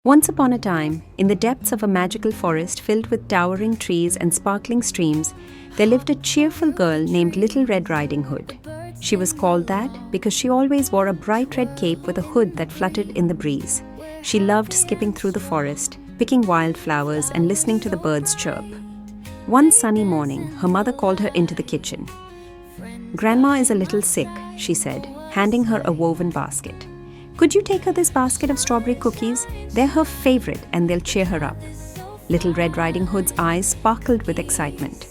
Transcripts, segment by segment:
Once upon a time, in the depths of a magical forest filled with towering trees and sparkling streams, there lived a cheerful girl named Little Red Riding Hood. She was called that because she always wore a bright red cape with a hood that fluttered in the breeze. She loved skipping through the forest, picking wildflowers and listening to the birds chirp. One sunny morning, her mother called her into the kitchen. "Grandma is a little sick," she said, handing her a woven basket. "Could you take her this basket of strawberry cookies? They're her favorite and they'll cheer her up." Little Red Riding Hood's eyes sparkled with excitement.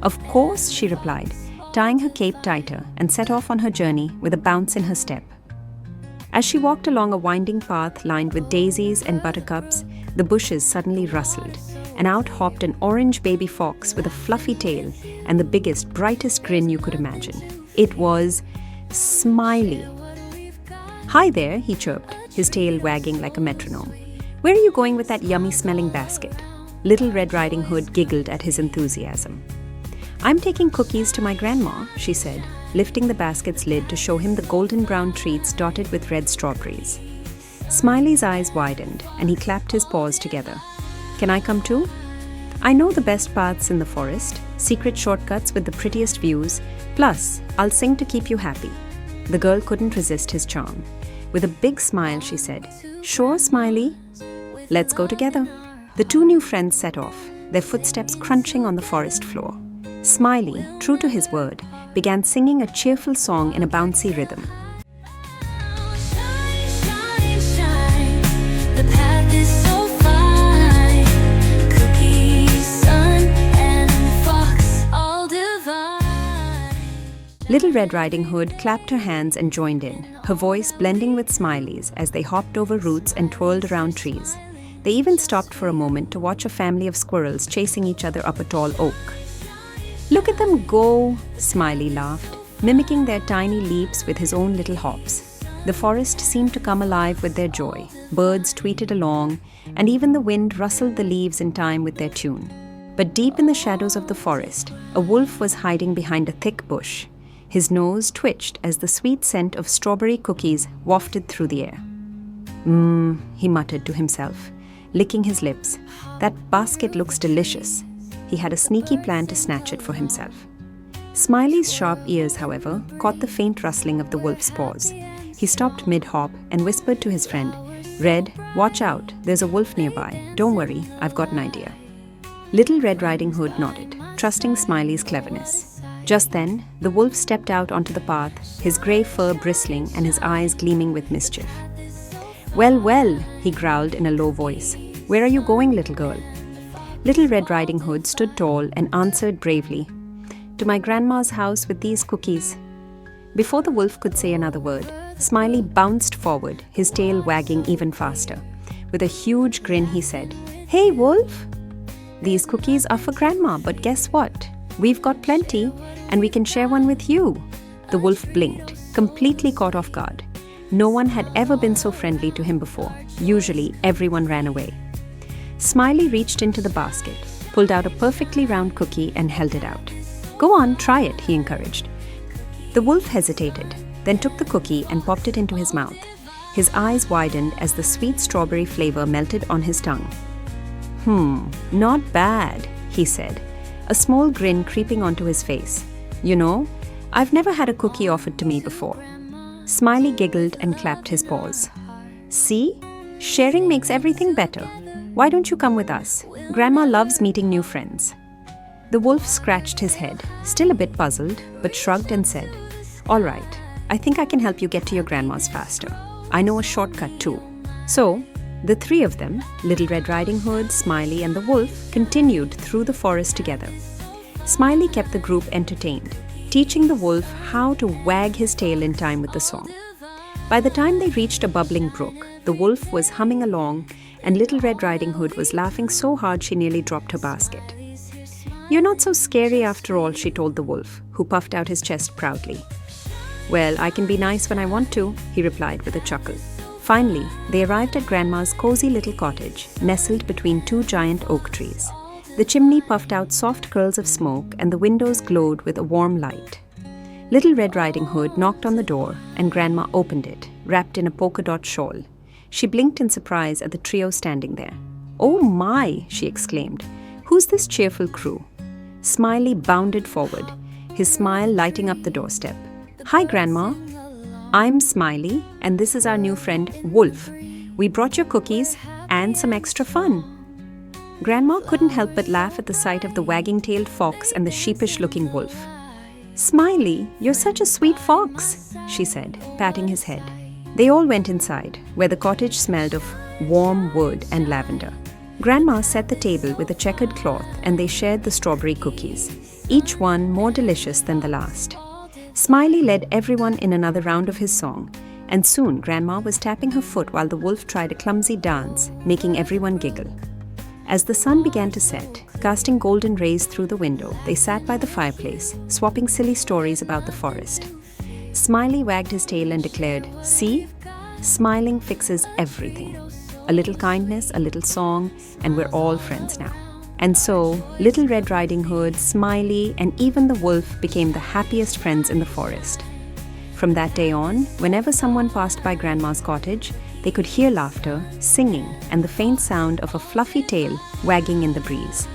"Of course," she replied, tying her cape tighter and set off on her journey with a bounce in her step. As she walked along a winding path lined with daisies and buttercups, the bushes suddenly rustled, and out hopped an orange baby fox with a fluffy tail and the biggest, brightest grin you could imagine. It was Smiley. "Hi there," he chirped, his tail wagging like a metronome. "Where are you going with that yummy-smelling basket?" Little Red Riding Hood giggled at his enthusiasm. "I'm taking cookies to my grandma," she said, lifting the basket's lid to show him the golden brown treats dotted with red strawberries. Smiley's eyes widened, and he clapped his paws together. "Can I come too? I know the best paths in the forest, secret shortcuts with the prettiest views, plus I'll sing to keep you happy." The girl couldn't resist his charm. With a big smile, she said, "Sure, Smiley. Let's go together." The two new friends set off, their footsteps crunching on the forest floor. Smiley, true to his word, began singing a cheerful song in a bouncy rhythm. Little Red Riding Hood clapped her hands and joined in, her voice blending with Smiley's as they hopped over roots and twirled around trees. They even stopped for a moment to watch a family of squirrels chasing each other up a tall oak. "Look at them go," Smiley laughed, mimicking their tiny leaps with his own little hops. The forest seemed to come alive with their joy. Birds tweeted along, and even the wind rustled the leaves in time with their tune. But deep in the shadows of the forest, a wolf was hiding behind a thick bush. His nose twitched as the sweet scent of strawberry cookies wafted through the air. He muttered to himself, licking his lips. "That basket looks delicious." He had a sneaky plan to snatch it for himself. Smiley's sharp ears, however, caught the faint rustling of the wolf's paws. He stopped mid-hop and whispered to his friend, "Red, watch out, there's a wolf nearby. Don't worry, I've got an idea." Little Red Riding Hood nodded, trusting Smiley's cleverness. Just then, the wolf stepped out onto the path, his grey fur bristling and his eyes gleaming with mischief. "Well, well," he growled in a low voice. "Where are you going, little girl?" Little Red Riding Hood stood tall and answered bravely, "To my grandma's house with these cookies." Before the wolf could say another word, Smiley bounced forward, his tail wagging even faster. With a huge grin, he said, "Hey, wolf! These cookies are for grandma, but guess what? We've got plenty, and we can share one with you." The wolf blinked, completely caught off guard. No one had ever been so friendly to him before. Usually, everyone ran away. Smiley reached into the basket, pulled out a perfectly round cookie and held it out. "Go on, try it," he encouraged. The wolf hesitated, then took the cookie and popped it into his mouth. His eyes widened as the sweet strawberry flavor melted on his tongue. Not bad," he said, a small grin creeping onto his face. "You know, I've never had a cookie offered to me before." Smiley giggled and clapped his paws. "See? Sharing makes everything better. Why don't you come with us? Grandma loves meeting new friends." The wolf scratched his head, still a bit puzzled, but shrugged and said, "All right, I think I can help you get to your grandma's faster. I know a shortcut too." So, the three of them, Little Red Riding Hood, Smiley and the wolf, continued through the forest together. Smiley kept the group entertained, teaching the wolf how to wag his tail in time with the song. By the time they reached a bubbling brook, the wolf was humming along and Little Red Riding Hood was laughing so hard she nearly dropped her basket. "You're not so scary after all," she told the wolf, who puffed out his chest proudly. "Well, I can be nice when I want to," he replied with a chuckle. Finally, they arrived at Grandma's cozy little cottage, nestled between two giant oak trees. The chimney puffed out soft curls of smoke and the windows glowed with a warm light. Little Red Riding Hood knocked on the door and Grandma opened it, wrapped in a polka dot shawl. She blinked in surprise at the trio standing there. "Oh my!" she exclaimed. "Who's this cheerful crew?" Smiley bounded forward, his smile lighting up the doorstep. "Hi, Grandma. I'm Smiley, and this is our new friend, Wolf. We brought your cookies and some extra fun." Grandma couldn't help but laugh at the sight of the wagging-tailed fox and the sheepish-looking wolf. "Smiley, you're such a sweet fox," she said, patting his head. They all went inside, where the cottage smelled of warm wood and lavender. Grandma set the table with a checkered cloth, and they shared the strawberry cookies, each one more delicious than the last. Smiley led everyone in another round of his song, and soon Grandma was tapping her foot while the wolf tried a clumsy dance, making everyone giggle. As the sun began to set, casting golden rays through the window, they sat by the fireplace, swapping silly stories about the forest. Smiley wagged his tail and declared, "See? Smiling fixes everything. A little kindness, a little song, and we're all friends now." And so, Little Red Riding Hood, Smiley, and even the wolf became the happiest friends in the forest. From that day on, whenever someone passed by Grandma's cottage, they could hear laughter, singing, and the faint sound of a fluffy tail wagging in the breeze.